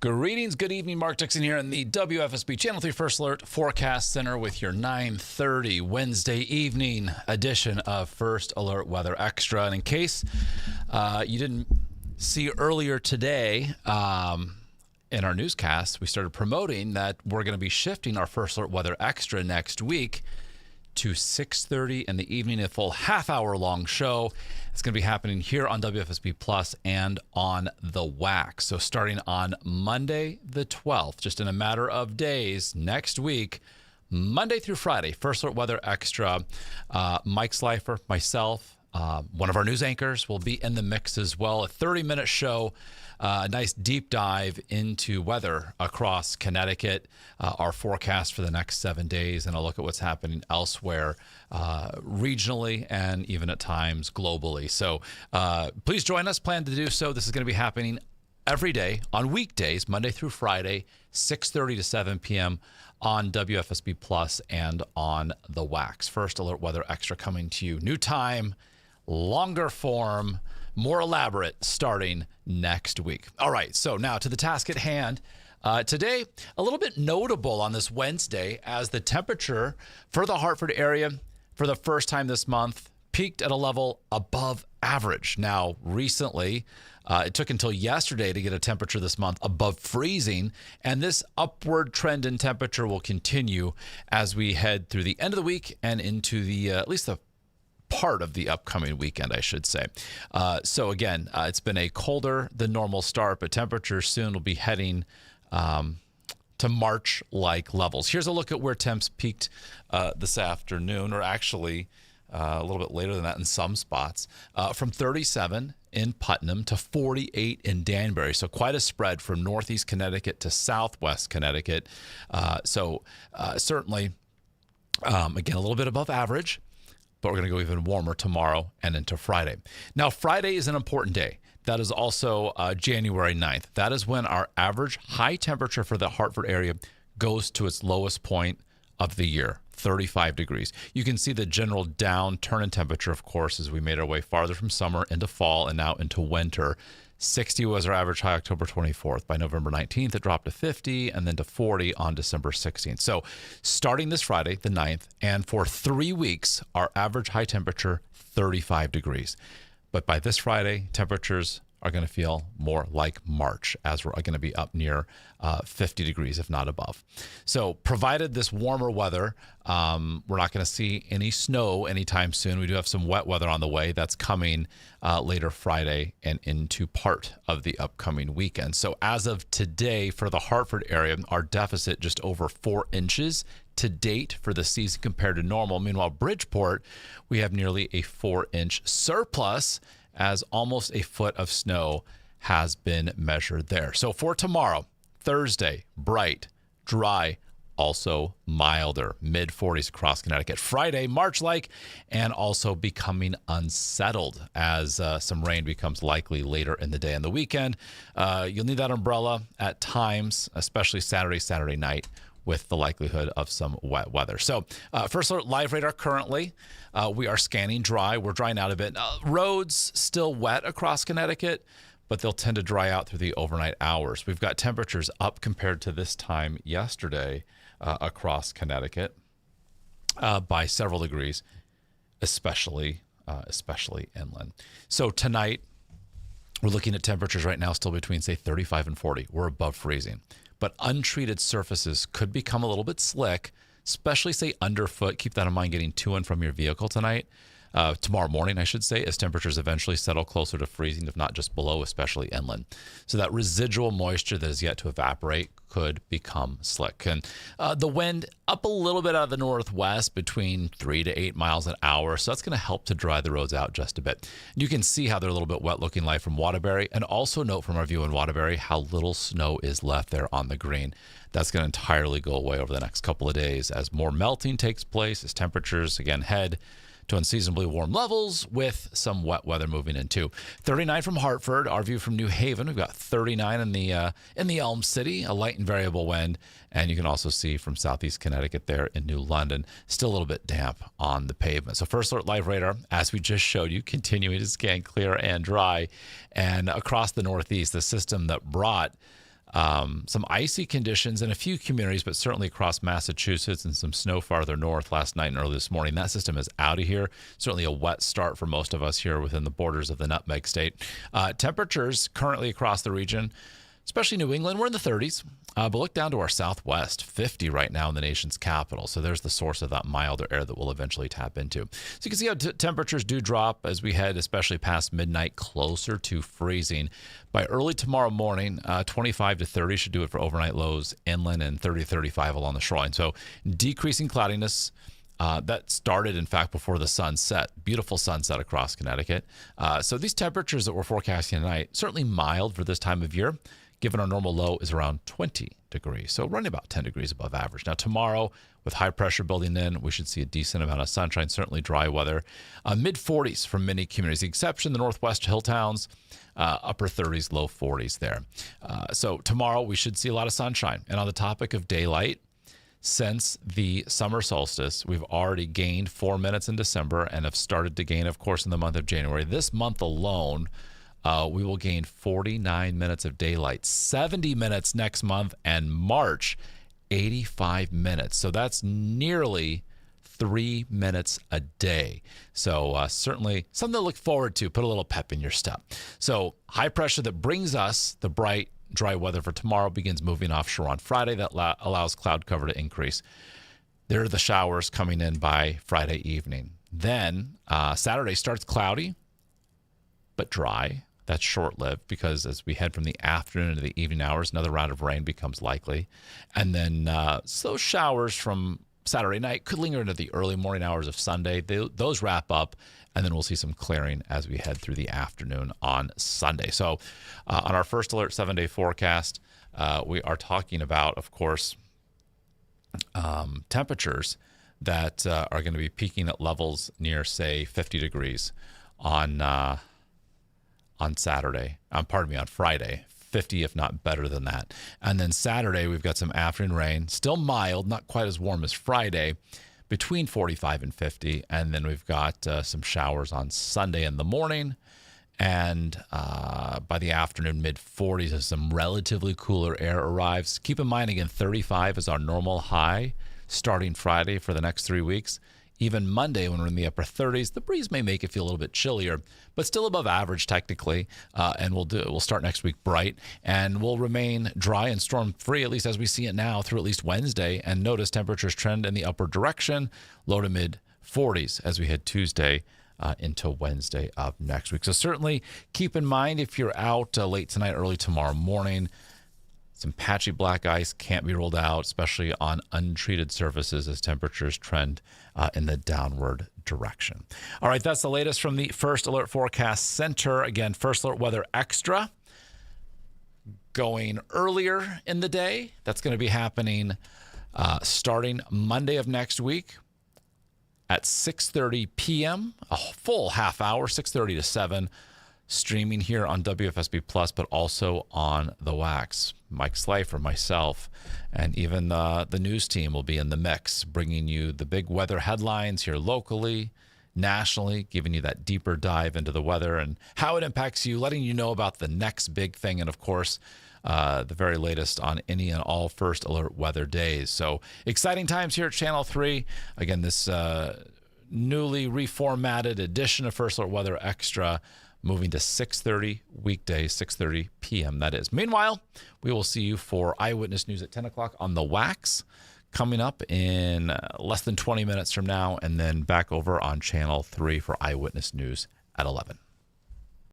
Greetings, good evening. Mark Dixon here in the WFSB Channel 3 First Alert Forecast Center with your 9:30 Wednesday evening edition of First Alert Weather Extra. And in case you didn't see earlier today in our newscast, we started promoting that we're going to be shifting our First Alert Weather Extra next week to 6:30 in the evening, a full half-hour-long show. It's going to be happening here on WFSB Plus and on the WAC. So starting on Monday the 12th, just in a matter of days, next week, Monday through Friday, First Alert Weather Extra. Mike Slifer, myself, one of our news anchors will be in the mix as well. A 30-minute show, a nice deep dive into weather across Connecticut, our forecast for the next 7 days, and a look at what's happening elsewhere regionally and even at times globally. So please join us. Plan to do so. This is going to be happening every day on weekdays, Monday through Friday, 6:30 to 7 p.m. on WFSB Plus and on the WAX. First Alert Weather Extra coming to you. New time, longer form, more elaborate starting next week. All right, so now to the task at hand. Today, a little bit notable on this Wednesday as the temperature for the Hartford area for the first time this month peaked at a level above average. Now, recently, it took until yesterday to get a temperature this month above freezing, and this upward trend in temperature will continue as we head through the end of the week and into the at least the part of the upcoming weekend, I should say. So again, it's been a colder than normal start, but temperatures soon will be heading to March-like levels. Here's a look at where temps peaked this afternoon, or actually a little bit later than that in some spots, from 37 in Putnam to 48 in Danbury. So quite a spread from northeast Connecticut to southwest Connecticut. Certainly, again, a little bit above average, but we're going to go even warmer tomorrow and into Friday. Now, Friday is an important day. That is also January 9th. That is when our average high temperature for the Hartford area goes to its lowest point of the year, 35 degrees. You can see the general downturn in temperature, of course, as we made our way farther from summer into fall and now into winter. 60 was our average high October 24th. By November 19th, it dropped to 50 and then to 40 on December 16th. So starting this Friday, the 9th, and for 3 weeks, our average high temperature, 35 degrees. But by this Friday, temperatures are going to feel more like March, as we're going to be up near 50 degrees, if not above. So provided this warmer weather, we're not going to see any snow anytime soon. We do have some wet weather on the way. That's coming later Friday and into part of the upcoming weekend. So as of today, for the Hartford area, our deficit just over 4 inches to date for the season compared to normal. Meanwhile, Bridgeport, we have nearly a 4-inch surplus, as almost a foot of snow has been measured there. So for tomorrow, Thursday, bright, dry, also milder, mid-40s across Connecticut. Friday, March-like, and also becoming unsettled as some rain becomes likely later in the day and the weekend. You'll need that umbrella at times, especially Saturday night, with the likelihood of some wet weather. So First Alert Live Radar currently, we are scanning dry. We're drying out a bit. Roads still wet across Connecticut, but they'll tend to dry out through the overnight hours. We've got temperatures up compared to this time yesterday across Connecticut by several degrees, especially inland. So tonight, we're looking at temperatures right now still between, say, 35 and 40. We're above freezing. But untreated surfaces could become a little bit slick, especially, say, underfoot. Keep that in mind getting to and from your vehicle tonight. Tomorrow morning, I should say, as temperatures eventually settle closer to freezing, if not just below, especially inland. So that residual moisture that is yet to evaporate could become slick. And the wind up a little bit out of the northwest between 3 to 8 miles an hour. So that's going to help to dry the roads out just a bit. You can see how they're a little bit wet looking live from Waterbury. And also note from our view in Waterbury how little snow is left there on the green. That's going to entirely go away over the next couple of days as more melting takes place, as temperatures again head to unseasonably warm levels with some wet weather moving in too. 39 from Hartford. Our view from New Haven, we've got 39 in the Elm City, a light and variable wind. And you can also see from southeast Connecticut there in New London, still a little bit damp on the pavement. So First Alert Live Radar, as we just showed you, continuing to scan clear and dry. And across the Northeast, the system that brought Some icy conditions in a few communities, but certainly across Massachusetts, and some snow farther north last night and early this morning. That system is out of here. Certainly a wet start for most of us here within the borders of the Nutmeg State. Temperatures currently across the region, especially New England, we're in the 30s. But look down to our southwest, 50 right now in the nation's capital. So there's the source of that milder air that we'll eventually tap into. So you can see how temperatures do drop as we head, especially past midnight, closer to freezing. By early tomorrow morning, 25 to 30 should do it for overnight lows inland, and 30 to 35 along the shoreline. So decreasing cloudiness. That started, in fact, before the sun set. Beautiful sunset across Connecticut. So these temperatures that we're forecasting tonight, certainly mild for this time of year, given our normal low is around 20 degrees. So running about 10 degrees above average. Now tomorrow, with high pressure building in, we should see a decent amount of sunshine, certainly dry weather. Mid-40s for many communities, the exception the northwest hill towns, upper 30s, low 40s there. So tomorrow we should see a lot of sunshine. And on the topic of daylight, since the summer solstice, we've already gained 4 minutes in December and have started to gain, of course, in the month of January. This month alone, we will gain 49 minutes of daylight, 70 minutes next month, and March, 85 minutes. So that's nearly 3 minutes a day. So certainly something to look forward to, put a little pep in your step. So high pressure that brings us the bright, dry weather for tomorrow begins moving offshore on Friday. That allows cloud cover to increase. There are the showers coming in by Friday evening. Then Saturday starts cloudy, but dry. That's short-lived because as we head from the afternoon into the evening hours, another round of rain becomes likely. And then those showers from Saturday night could linger into the early morning hours of Sunday. Those wrap up, and then we'll see some clearing as we head through the afternoon on Sunday. So on our first alert 7-day forecast, we are talking about, of course, temperatures that are going to be peaking at levels near, say, 50 degrees on Saturday. On Friday. 50, if not better than that. And then Saturday, we've got some afternoon rain. Still mild, not quite as warm as Friday, between 45 and 50. And then we've got some showers on Sunday in the morning. And by the afternoon, mid-40s, as some relatively cooler air arrives. Keep in mind, again, 35 is our normal high starting Friday for the next 3 weeks. Even Monday, when we're in the upper 30s, the breeze may make it feel a little bit chillier, but still above average technically. And we'll start next week bright, and we'll remain dry and storm-free, at least as we see it now, through at least Wednesday. And notice temperatures trend in the upper direction, low to mid 40s as we head Tuesday into Wednesday of next week. So certainly keep in mind if you're out late tonight, early tomorrow morning, some patchy black ice can't be ruled out, especially on untreated surfaces as temperatures trend in the downward direction. All right, that's the latest from the First Alert Forecast Center. Again, First Alert Weather Extra going earlier in the day. That's going to be happening starting Monday of next week at 6:30 p.m., a full half hour, 6:30 to 7, streaming here on WFSB Plus, but also on the Wax. Mike Slifer, myself, and even the news team will be in the mix, bringing you the big weather headlines here locally, nationally, giving you that deeper dive into the weather and how it impacts you, letting you know about the next big thing, and of course, the very latest on any and all First Alert weather days. So exciting times here at Channel 3. Again, this newly reformatted edition of First Alert Weather Extra, moving to 6:30 weekdays, 6:30 p.m. that is. Meanwhile, we will see you for Eyewitness News at 10 o'clock on the Wax coming up in less than 20 minutes from now, and then back over on Channel 3 for Eyewitness News at 11.